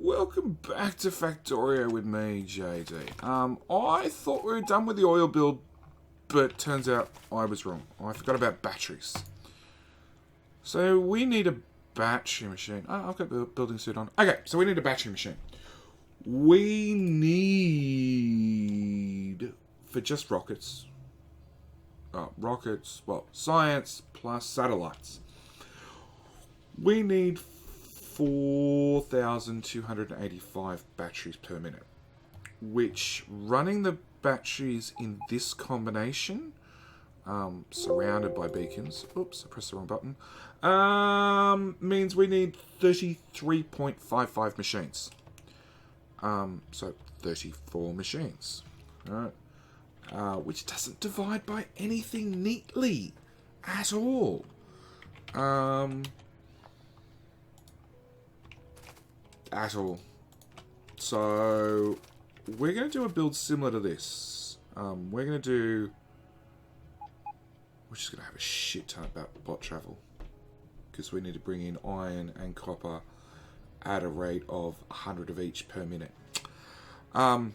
Welcome back to Factorio with me, JD. I thought we were done with the oil build, but turns out I was wrong. I forgot about batteries. So we need a battery machine. Oh, I've got the building suit on. Okay, so we need a battery machine. We need, for just rockets, science plus satellites. We need 4,285 batteries per minute, which, running the batteries in this combination, surrounded by beacons, oops, I pressed the wrong button, means we need 33.55 machines. So 34 machines, alright, which doesn't divide by anything neatly at all. So we're going to do a build similar to this. We're just going to have a shit ton about bot travel, because we need to bring in iron and copper at a rate of 100 of each per minute. Yeah,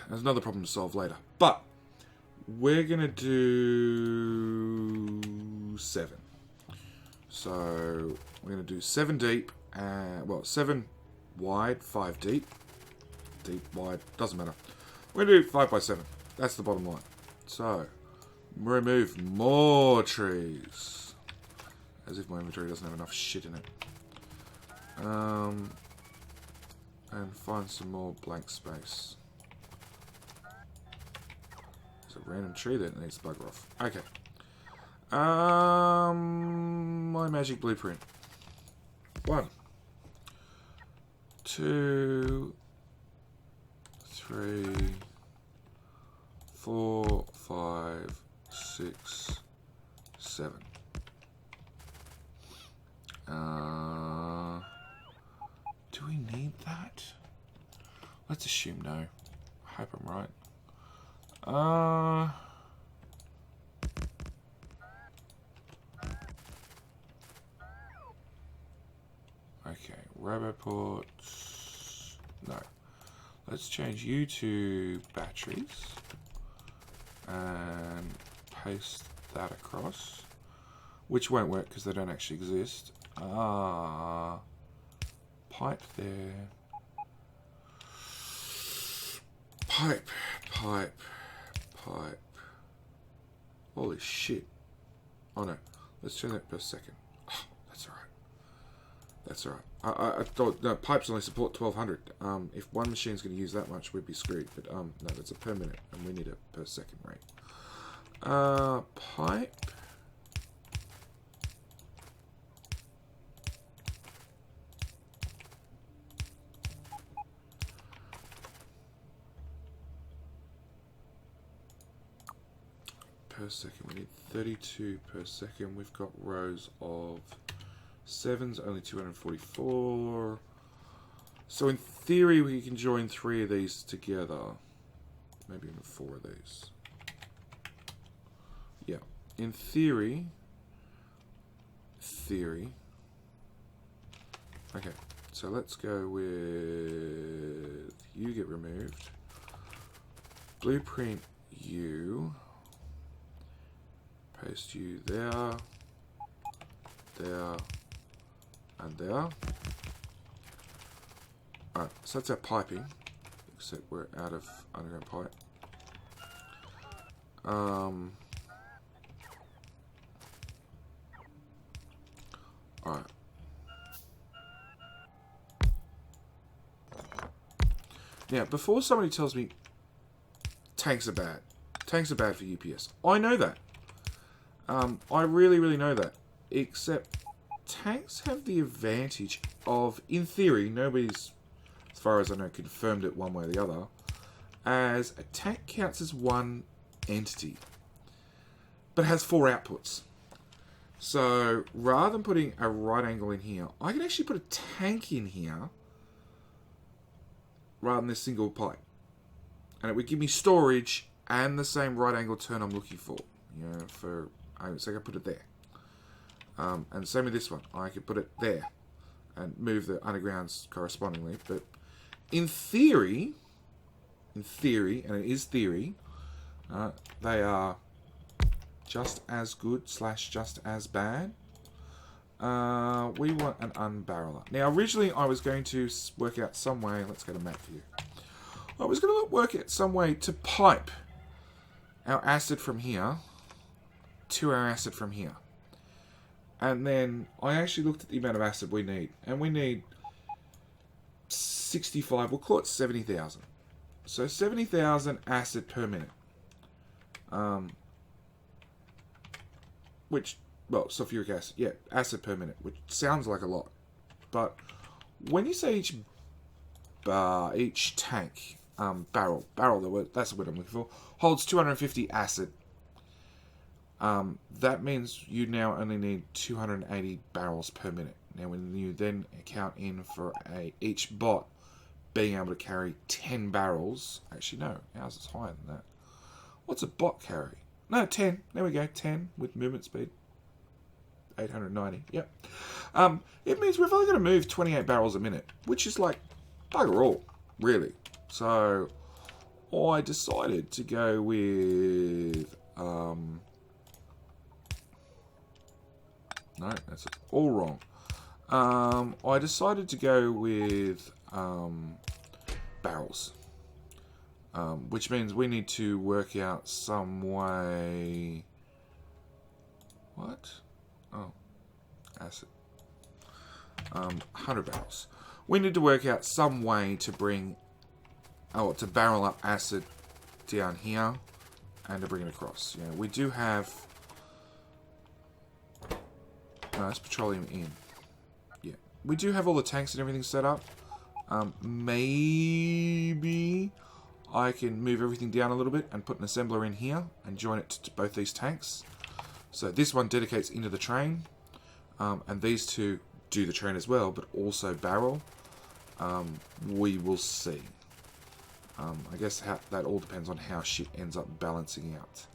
there's another problem to solve later. But we're going to do 7. So we're going to do 7 deep, 7 wide, 5 deep. Deep, wide, doesn't matter. We're going to do 5 by 7. That's the bottom line. So, remove more trees. As if my inventory doesn't have enough shit in it. And find some more blank space. There's a random tree that needs to bugger off. Okay. My magic blueprint. 1, 2, 3, 4, 5, 6, 7. Do we need that? Let's assume no. I hope I'm right. Okay, Roboports. No. Let's change you to batteries and paste that across, which won't work because they don't actually exist. Pipe there. Pipe. Holy shit. Oh no, let's turn that per second. Oh, that's alright. That's alright. I thought, no, pipes only support 1200. If one machine's going to use that much, we'd be screwed. But no, that's a per minute, and we need a per second rate. Pipe. Per second, we need 32 per second. We've got rows of 7's, only 244. So in theory, we can join 3 of these together. Maybe even 4 of these. Yeah, in theory. Okay, so let's go with you get removed. Blueprint you. Paste you there, and there. Alright, so that's our piping, except we're out of underground pipe. Alright. Now, before somebody tells me tanks are bad for UPS, I know that. I really know that. Except tanks have the advantage of, in theory, nobody's, as far as I know, confirmed it one way or the other, as a tank counts as one entity, but has 4 outputs. So rather than putting a right angle in here, I can actually put a tank in here rather than this single pipe, and it would give me storage and the same right angle turn I'm looking for. You know, so I can put it there. And same with this one. I could put it there. and move the undergrounds correspondingly. But in theory, and it is theory, they are just as good / just as bad. We want an unbarreler. Now, originally I was going to work out some way. Let's go to map view. I was going to work out some way to pipe our acid from here to our acid from here. And then I actually looked at the amount of acid we need. And we need 65, we'll call it 70,000. So 70,000 acid per minute. Which, well, sulfuric acid, yeah, acid per minute, which sounds like a lot. But when you say each tank, barrel, that's the word I'm looking for, holds 250 acid, that means you now only need 280 barrels per minute. Now, when you then account in for each bot being able to carry 10 barrels, actually no, ours is higher than that. What's a bot carry? No, 10. There we go, 10 with movement speed. 890, yep. It means we've only got to move 28 barrels a minute, which is like bugger all, really. So I decided to go with no, that's all wrong. I decided to go with barrels, which means we need to work out some way. What? Oh, acid. 100 barrels. We need to work out some way to bring, to barrel up acid down here and to bring it across. You know, we do have. No, it's petroleum in. Yeah, we do have all the tanks and everything set up. Maybe I can move everything down a little bit and put an assembler in here and join it to both these tanks. So this one dedicates into the train, and these two do the train as well, but also barrel. We will see. I guess that all depends on how shit ends up balancing out.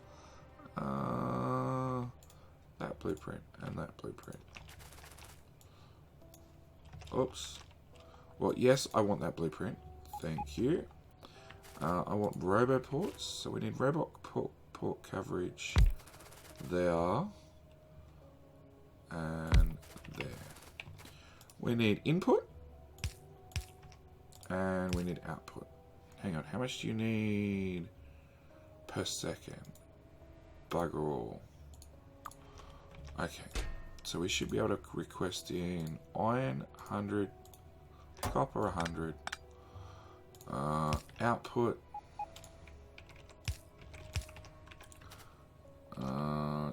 That blueprint and that blueprint. Oops. Well, yes, I want that blueprint. Thank you. I want roboports, so we need roboport coverage there and there. We need input and we need output. Hang on, how much do you need per second? Bugger all. Okay, so we should be able to request in iron 100, copper 100, output.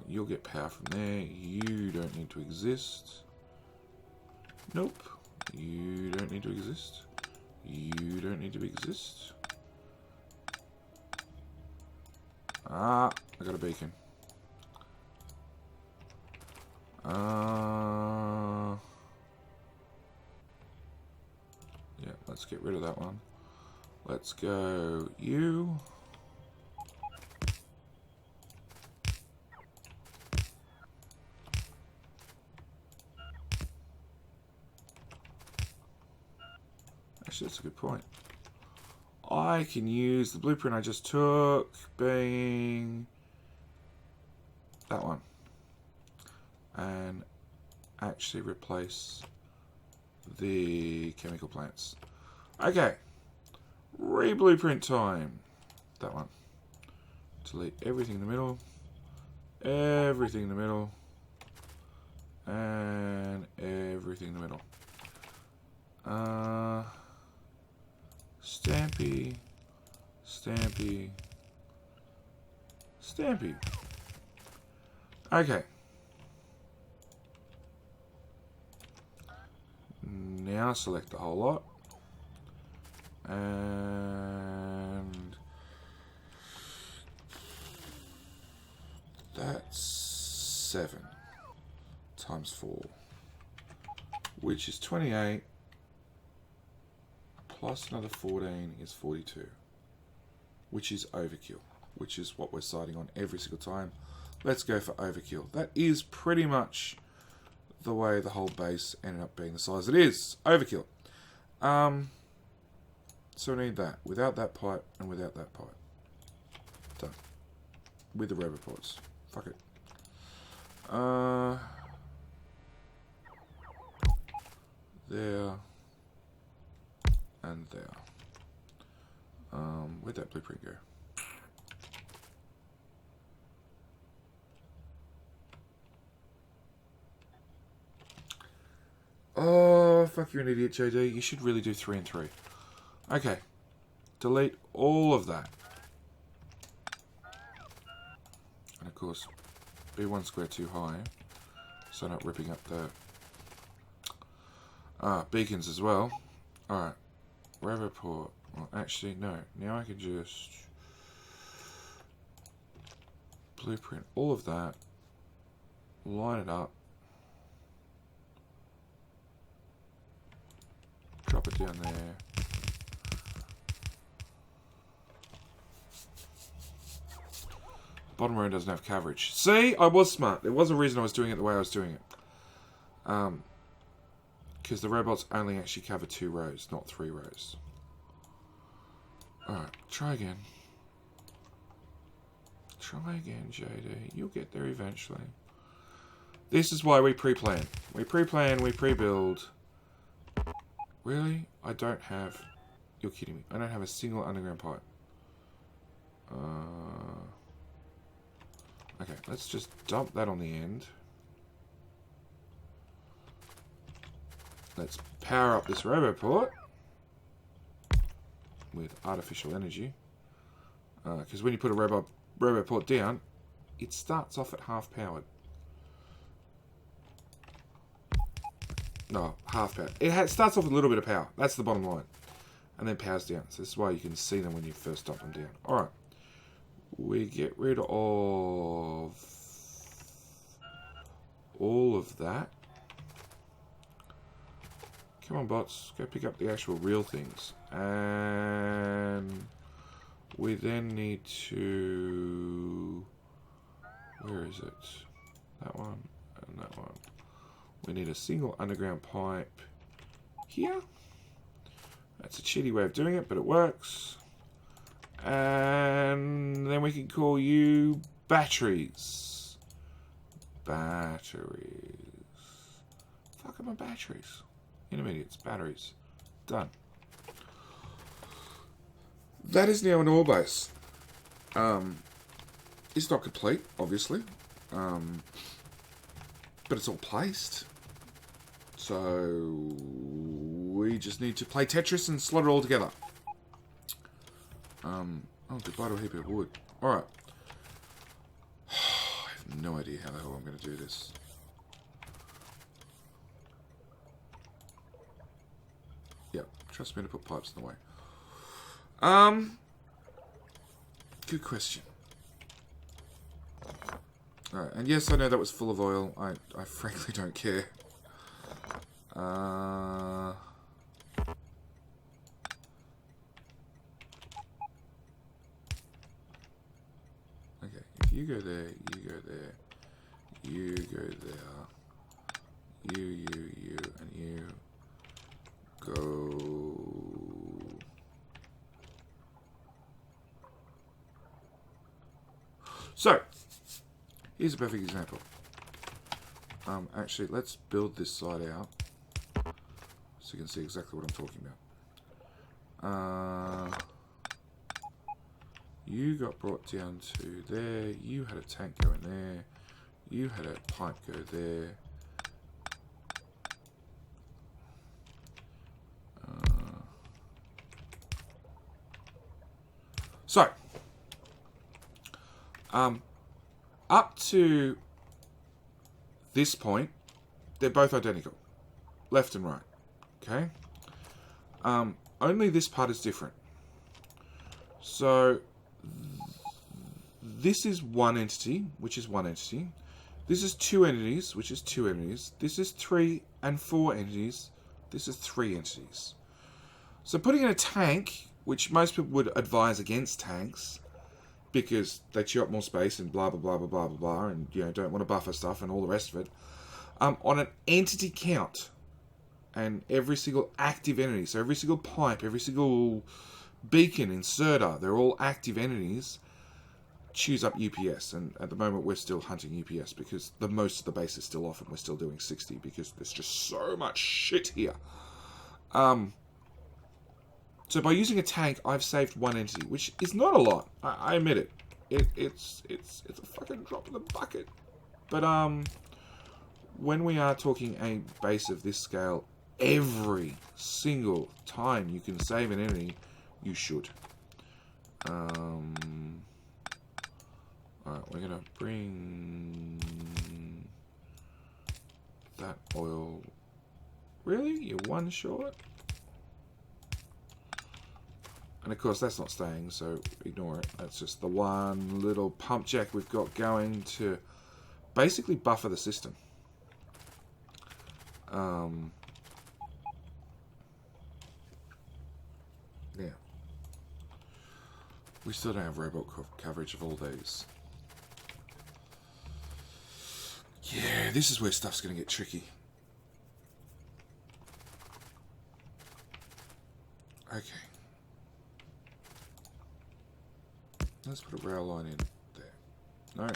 You'll get power from there. You don't need to exist. Nope. You don't need to exist. You don't need to exist. I got a beacon. Yeah, let's get rid of that one. Let's go you. Actually, that's a good point. I can use the blueprint I just took, being that one, and actually replace the chemical plants. Okay, re-blueprint time. That one. Delete everything in the middle, everything in the middle, and everything in the middle. Stampy, Stampy, Stampy. Okay. Now select the whole lot. And that's 7 times 4, which is 28. Plus another 14 is 42, which is overkill, which is what we're sighting on every single time. Let's go for overkill. That is pretty much the way the whole base ended up being the size it is. Overkill. So we need that. Without that pipe and without that pipe. Done. With the robo ports. Fuck it. There. And there. Where'd that blueprint go? Oh, fuck, you're an idiot, JD. You should really do 3 and 3. Okay. Delete all of that. And of course, be 1 square too high. So not ripping up the beacons as well. Alright. Robo port. Well, actually, no. Now I can just blueprint all of that. Line it up. Drop it down there. Bottom row doesn't have coverage. See? I was smart. There was a reason I was doing it the way I was doing it. Because the robots only actually cover 2 rows, not 3 rows. Alright, try again. Try again, JD. You'll get there eventually. This is why we pre-plan. We pre-plan, we pre-build. Really? I don't have... You're kidding me. I don't have a single underground pipe. Okay, let's just dump that on the end. Let's power up this roboport with artificial energy. Because when you put a roboport down, it starts off at half powered. No, half powered. It starts off with a little bit of power. That's the bottom line. And then powers down. So this is why you can see them when you first dump them down. Alright. We get rid of all of that. Come on, bots. Go pick up the actual real things. And we then need to... Where is it? That one and that one. We need a single underground pipe here. That's a cheaty way of doing it, but it works. And then we can call you batteries. Batteries. Fuck are my batteries? Intermediates, batteries. Done. That is now an ore base. It's not complete, obviously. But it's all placed. So we just need to play Tetris and slot it all together. Oh, goodbye to a heap of wood. Alright. I have no idea how the hell I'm going to do this. Yep, trust me to put pipes in the way. Good question. Alright, and yes, I know that was full of oil. I frankly don't care. Okay, if you go there, you go there, you go there, you, and you go... So, here's a perfect example. Actually, let's build this side out so you can see exactly what I'm talking about. You got brought down to there. You had a tank going there. You had a pipe go there. So, up to this point, they're both identical. Left and right. Okay? Only this part is different. So, this is one entity, which is one entity. This is 2 entities, which is 2 entities. This is 3 and 4 entities. This is 3 entities. So putting in a tank, which most people would advise against tanks, because they chew up more space and blah, blah, blah, blah, blah, blah, blah, and, you know, don't want to buffer stuff and all the rest of it. on an entity count. And every single active entity, so every single pipe, every single beacon, inserter, they're all active entities, choose up UPS. And at the moment we're still hunting UPS because the most of the base is still off and we're still doing 60 because there's just so much shit here. So by using a tank, I've saved one entity, which is not a lot. I admit it. It's a fucking drop in the bucket. But when we are talking a base of this scale, every single time you can save an entity, you should. Alright, we're gonna bring that oil. Really? You're one short? And of course that's not staying, so ignore it. That's just the one little pump jack we've got going to basically buffer the system. Yeah. We still don't have robot coverage of all these. Yeah, this is where stuff's going to get tricky. Okay. Let's put a rail line in there. No.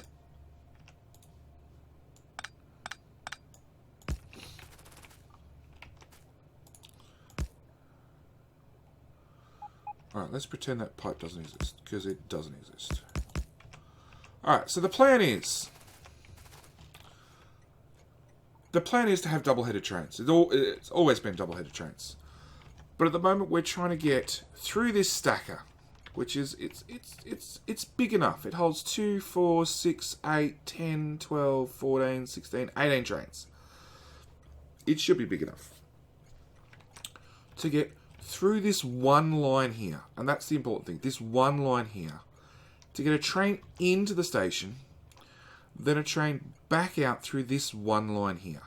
Alright, let's pretend that pipe doesn't exist, because it doesn't exist. Alright, so the plan is to have double-headed trains. It's always been double-headed trains. But at the moment we're trying to get through this stacker, which is it's big enough. It holds 2, 4, 6, 8, 10, 12, 14, 16, 18 trains. It should be big enough to get through this one line here, and that's the important thing, this one line here, to get a train into the station, then a train back out through this one line here.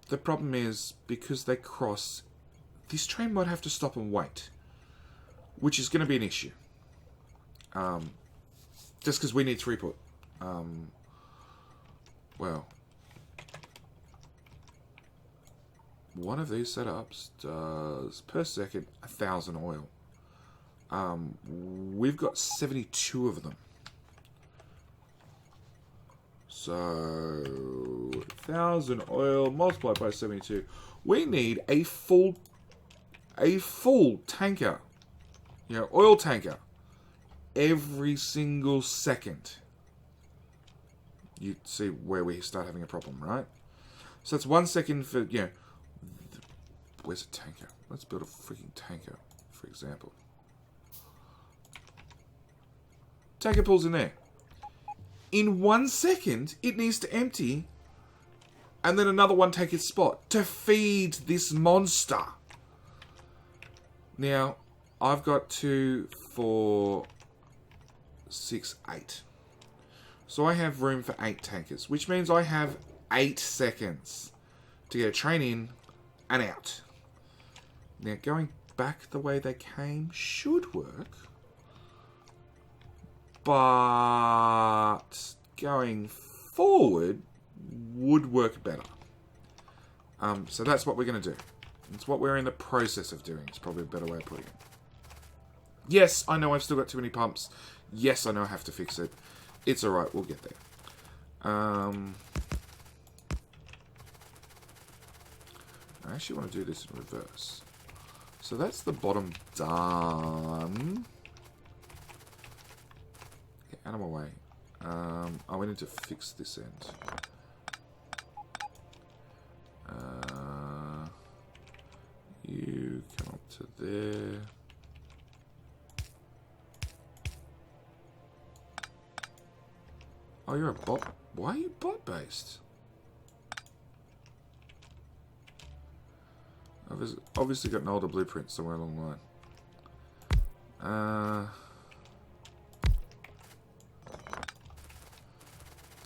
The problem is, because they cross, this train might have to stop and wait, which is going to be an issue. Just because we need throughput. Well, one of these setups does per second 1,000 oil. We've got 72 of them. So 1,000 oil multiplied by 72. We need a full tanker, oil tanker, every single second. You see where we start having a problem, right? So it's 1 second for, where's a tanker? Let's build a freaking tanker, for example. Tanker pulls in there. In 1 second, it needs to empty, and then another one take its spot to feed this monster. Now, I've got 2, 4, 6, 8. So I have room for 8 tankers, which means I have 8 seconds to get a train in and out. Now, going back the way they came should work, but going forward would work better. So that's what we're going to do. It's what we're in the process of doing. It's probably a better way of putting it. Yes, I know I've still got too many pumps. Yes, I know I have to fix it. It's alright, we'll get there. I actually want to do this in reverse. So that's the bottom done. Get out of my way. We need to fix this end. You come up to there. Oh, you're a bot. Why are you bot-based? I've obviously got an older blueprint somewhere along the line.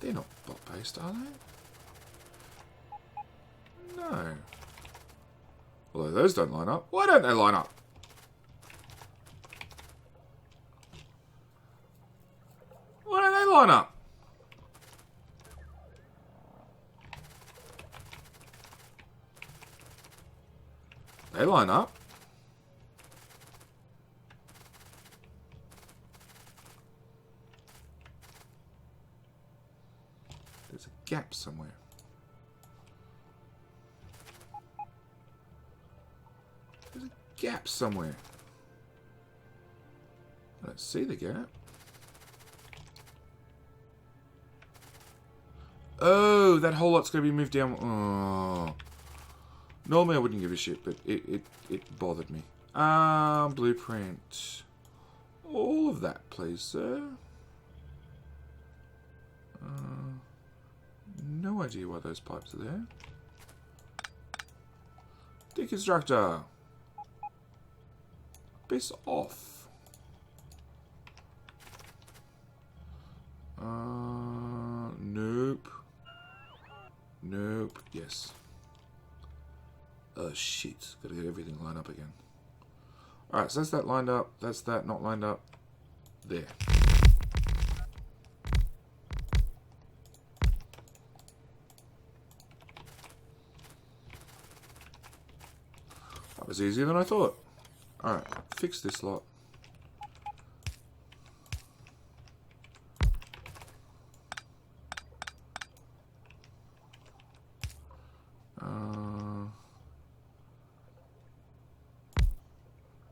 They're not bot-based, are they? No. Although those don't line up. Why don't they line up? Why don't they line up? They line up. There's a gap somewhere. There's a gap somewhere. I don't see the gap. Oh, that whole lot's going to be moved down. Oh. Normally I wouldn't give a shit, but it bothered me. Blueprint. All of that, please, sir. No idea why those pipes are there. Deconstructor. Piss off. Nope. Nope. Yes. Oh shit. Gotta get everything lined up again. Alright, so that's that lined up. That's that not lined up. There. That was easier than I thought. Alright, fix this lot.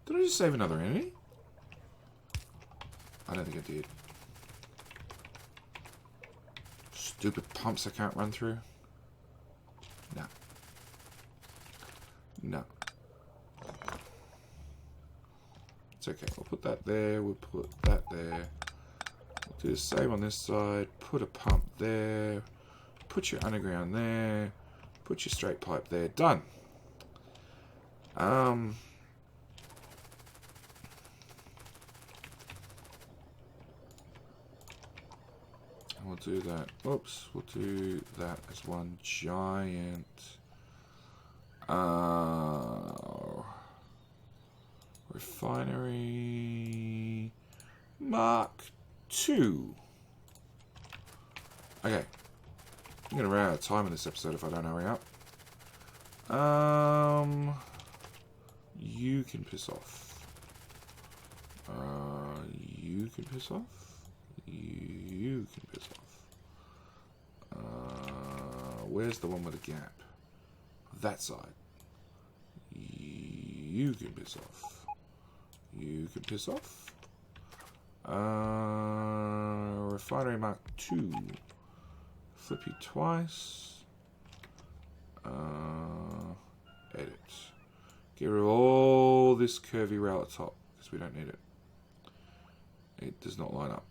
Did I just save another enemy? I don't think I did. Stupid pumps I can't run through. No. No. It's okay. We'll put that there. We'll put that there. We'll do the same on this side. Put a pump there. Put your underground there. Put your straight pipe there. Done. We'll do that. Oops. We'll do that as one giant. Refinery Mark II. Okay. I'm gonna run out of time in this episode if I don't hurry up. You can piss off. You can piss off. You can piss off. Where's the one with the gap? That side. You can piss off. You can piss off. Refinery Mark II. Flip you twice. Edit. Get rid of all this curvy rail at the top because we don't need it. It does not line up.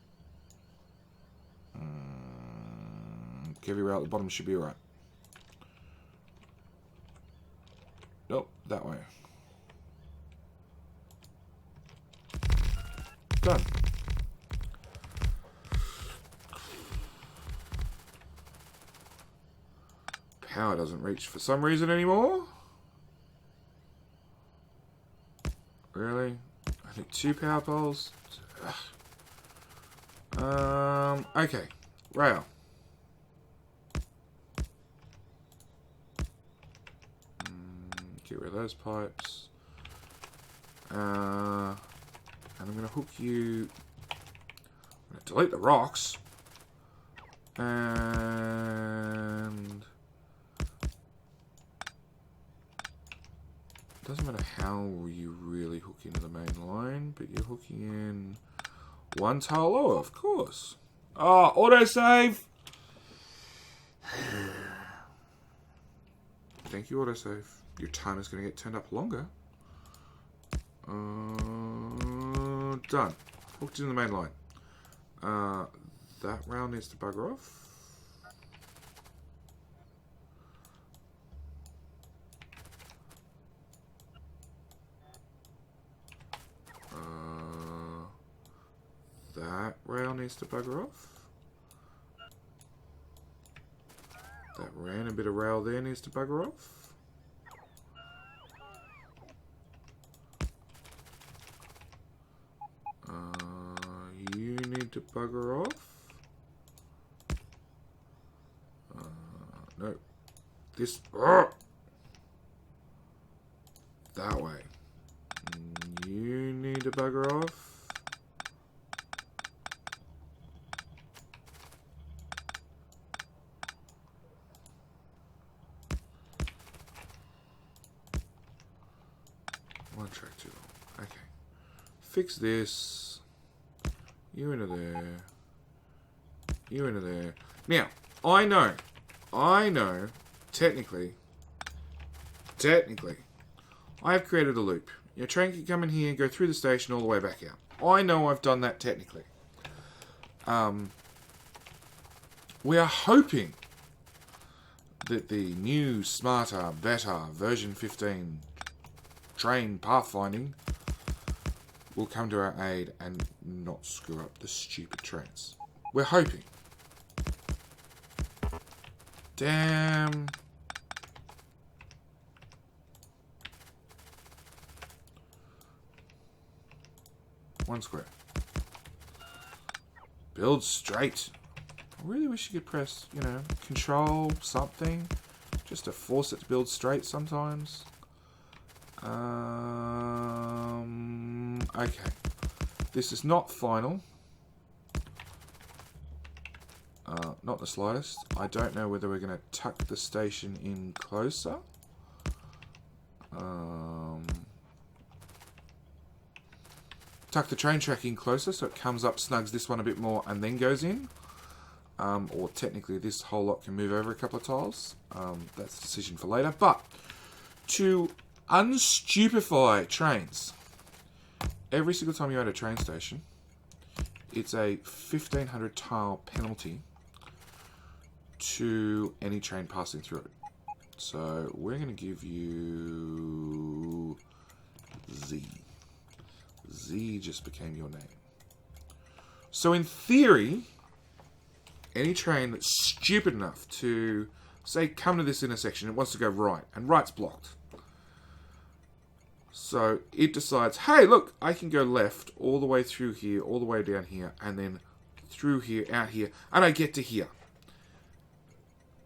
Curvy rail at the bottom should be alright. Nope, that way. Done. Power doesn't reach for some reason anymore. Really? I think 2 power poles. Okay. Rail. Get rid of those pipes. And I'm going to hook you. I'm going to delete the rocks. And it doesn't matter how you really hook into the main line, but you're hooking in 1 tile lower, of course. Oh, autosave! Thank you, autosave. Your time is going to get turned up longer. Done. Hooked in the main line. That round needs to bugger off. That rail needs to bugger off. That random bit of rail there needs to bugger off. You need to bugger off. No. This. that way. You need to bugger off. One track too long. Okay. Fix this. You into there. You into there. Now, I know, technically, I have created a loop. Your train can come in here and go through the station all the way back out. I know I've done that technically. We are hoping that the new, smarter, better version 15 train pathfinding will come to our aid and not screw up the stupid trains. We're hoping. Damn. One square. Build straight. I really wish you could press, you know, control something just to force it to build straight sometimes. Okay. This is not final. Not the slightest. I don't know whether we're going to tuck the station in closer. Tuck the train track in closer so it comes up, snugs this one a bit more, and then goes in. Or technically this whole lot can move over a couple of tiles. That's a decision for later. But to unstupefy trains, every single time you're at a train station, it's a 1,500 tile penalty to any train passing through it. So we're going to give you Z. Z just became your name. So in theory, any train that's stupid enough to, say, come to this intersection, it wants to go right, and right's blocked. So it decides, hey, look, I can go left all the way through here, all the way down here, and then through here, out here, and I get to here.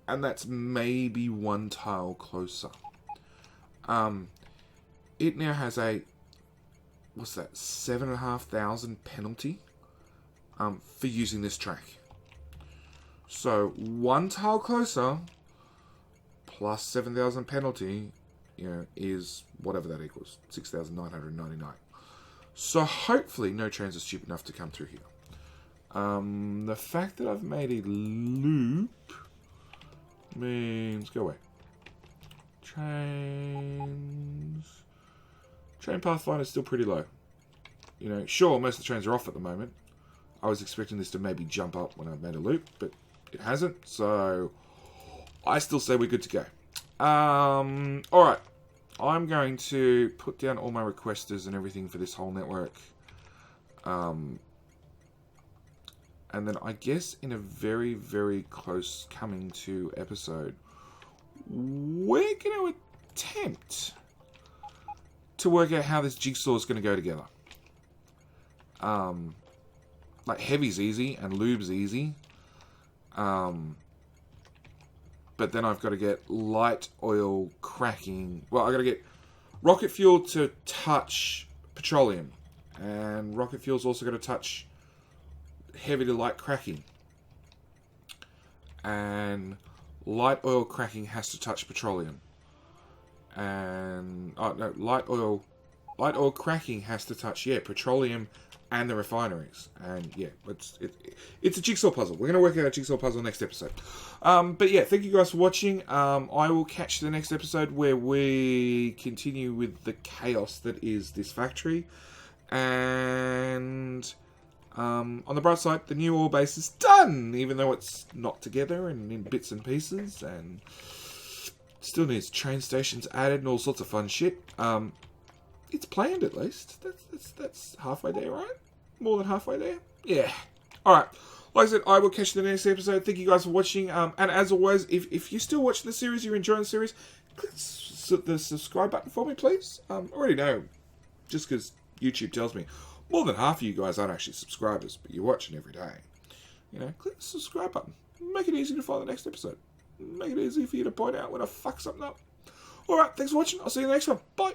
And that's maybe one tile closer. It now has a, what's that, 7,500 penalty for using this track. So one tile closer plus 7,000 penalty, you know, is whatever that equals, 6,999. So hopefully no trains are stupid enough to come through here. The fact that I've made a loop means go away. Trains. Train pathfinder is still pretty low. You know, sure, most of the trains are off at the moment. I was expecting this to maybe jump up when I made a loop, but it hasn't. So I still say we're good to go. Alright. I'm going to put down all my requesters and everything for this whole network. And then I guess in a very, very close coming to episode, we're going to attempt to work out how this jigsaw is going to go together. Like heavy's easy and lube's easy. But then I've got to get light oil cracking. Well, I've got to get rocket fuel to touch petroleum. And rocket fuel's also got to touch heavy to light cracking. And light oil cracking has to touch petroleum. And light oil cracking has to touch petroleum and the refineries. And yeah, it's a jigsaw puzzle. We're going to work out a jigsaw puzzle next episode. But yeah, thank you guys for watching. I will catch you the next episode where we continue with the chaos that is this factory. And on the bright side, the new ore base is done, even though it's not together and in bits and pieces, and still needs train stations added and all sorts of fun shit. It's planned at least. That's halfway there, right? More than halfway there? Yeah. Alright. Like I said, I will catch you in the next episode. Thank you guys for watching. And as always, if you're still watching the series, you're enjoying the series, click the subscribe button for me, please. I already know, just because YouTube tells me. More than half of you guys aren't actually subscribers, but you're watching every day. You know, click the subscribe button. Make it easy to find the next episode. Make it easy for you to point out when I fuck something up. Alright, thanks for watching. I'll see you in the next one. Bye.